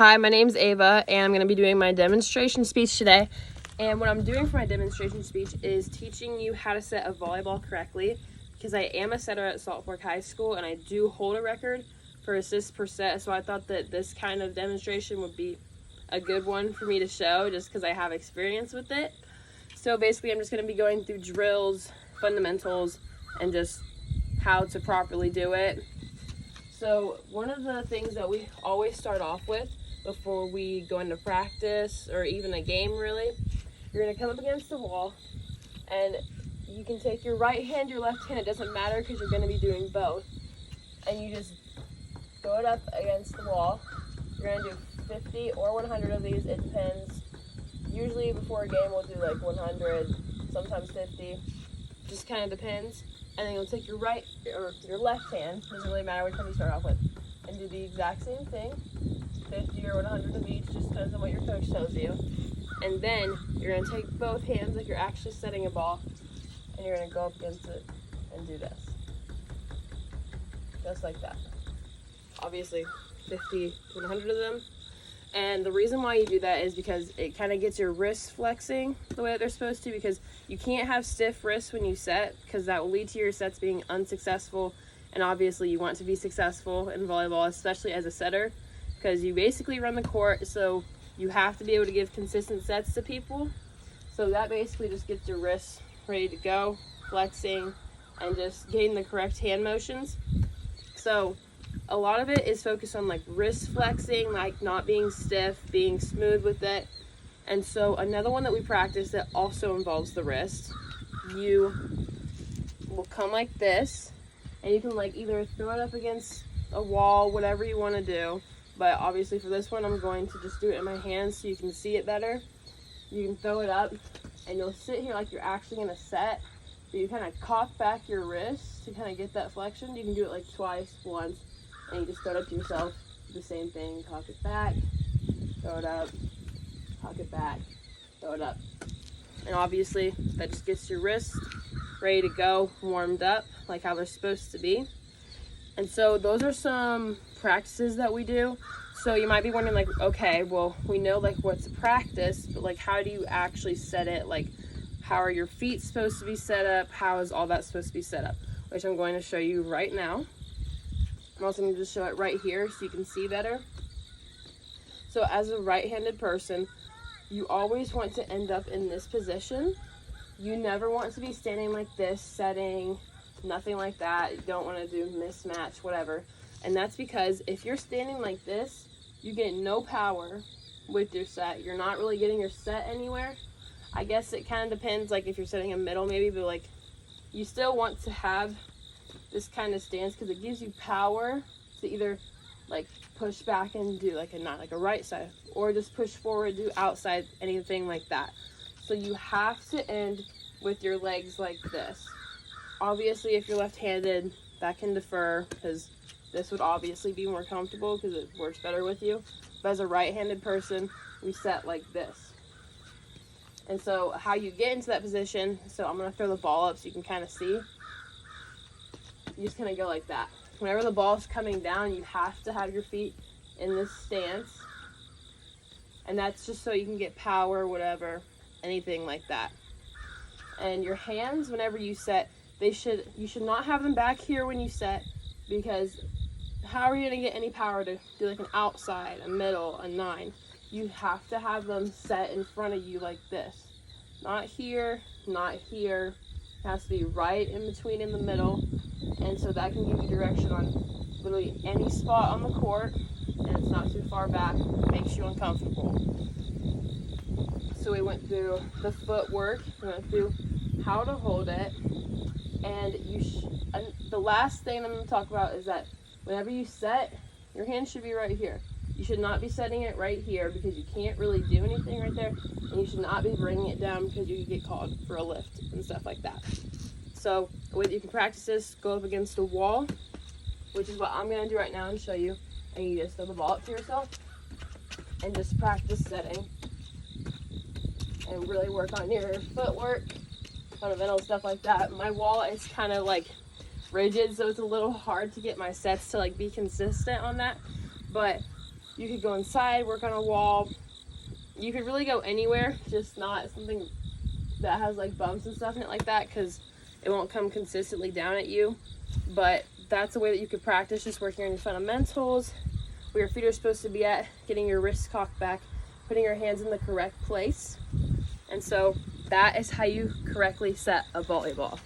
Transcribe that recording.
Hi, my name's Ava, and I'm going to be doing my demonstration speech today. And what I'm doing for my demonstration speech is teaching you how to set a volleyball correctly, because I am a setter at Salt Fork High School, and I do hold a record for assists per set, so I thought that this kind of demonstration would be a good one for me to show, just because I have experience with it. So basically, I'm just going to be going through drills, fundamentals, and just how to properly do it. So one of the things that we always start off with before we go into practice or even a game, really, you're going to come up against the wall, and you can take your right hand, your left hand, it doesn't matter because you're going to be doing both, and you just throw it up against the wall. You're going to do 50 or 100 of these, it depends. Usually before a game we'll do like 100, sometimes 50, just kind of depends. And then you'll take your right or your left hand, doesn't really matter which one you start off with, and do the exact same thing, 50 or 100 of each, just depends on what your coach tells you. And then you're going to take both hands like you're actually setting a ball, and you're going to go up against it and do this. Just like that. Obviously 50 to 100 of them. And the reason why you do that is because it kind of gets your wrists flexing the way that they're supposed to, because you can't have stiff wrists when you set, because that will lead to your sets being unsuccessful. And obviously you want to be successful in volleyball, especially as a setter, because you basically run the court, so you have to be able to give consistent sets to people. So that basically just gets your wrists ready to go, flexing, and just getting the correct hand motions. So a lot of it is focused on like wrist flexing, like not being stiff, being smooth with it. And so another one that we practice that also involves the wrist, you will come like this, and you can like either throw it up against a wall, whatever you want to do. But obviously for this one, I'm going to just do it in my hands so you can see it better. You can throw it up, and you'll sit here like you're actually going to set. So you kind of cock back your wrist to kind of get that flexion. You can do it like twice, once, and you just throw it up to yourself. Do the same thing, cock it back, throw it up, cock it back, throw it up. And obviously that just gets your wrist ready to go, warmed up, like how they're supposed to be. And so those are some practices that we do. So you might be wondering like, okay, well, we know like what's a practice, but like how do you actually set it? Like how are your feet supposed to be set up? How is all that supposed to be set up? Which I'm going to show you right now. I'm also going to just show it right here so you can see better. So as a right-handed person, you always want to end up in this position. You never want to be standing like this, setting, nothing like that. You don't want to do mismatch, whatever. And that's because if you're standing like this, you get no power with your set. You're not really getting your set anywhere. I guess it kind of depends, like if you're setting a middle maybe, but like you still want to have this kind of stance because it gives you power to either like push back and do like not like a right side, or just push forward, do outside, anything like that. So you have to end with your legs like this. Obviously if you're left-handed, that can defer, because this would obviously be more comfortable because it works better with you. But as a right-handed person, we set like this. And so how you get into that position, so I'm going to throw the ball up so you can kind of see. You just kind of go like that. Whenever the ball is coming down, you have to have your feet in this stance. And that's just so you can get power, whatever, anything like that. And your hands, whenever you set, you should not have them back here when you set, because how are you going to get any power to do like an outside, a middle, a 9? You have to have them set in front of you like this. Not here, not here. It has to be right in between in the middle. And so that can give you direction on literally any spot on the court, and it's not too far back, makes you uncomfortable. So we went through the footwork, we went through how to hold it, and the last thing I'm going to talk about is that whenever you set, your hand should be right here. You should not be setting it right here because you can't really do anything right there, and you should not be bringing it down because you could get called for a lift and stuff like that. So the way that you can practice this, go up against a wall, which is what I'm going to do right now and show you, and you just throw the ball up to yourself and just practice setting and really work on your footwork, fundamental stuff like that. My wall is kind of like rigid, so it's a little hard to get my sets to like be consistent on that, but You could go inside, work on a wall. You could really go anywhere, just not something that has like bumps and stuff in it like that, because it won't come consistently down at you. But that's a way that you could practice, just working on your fundamentals, where your feet are supposed to be at, getting your wrists cocked back, putting your hands in the correct place. And so that is how you correctly set a volleyball.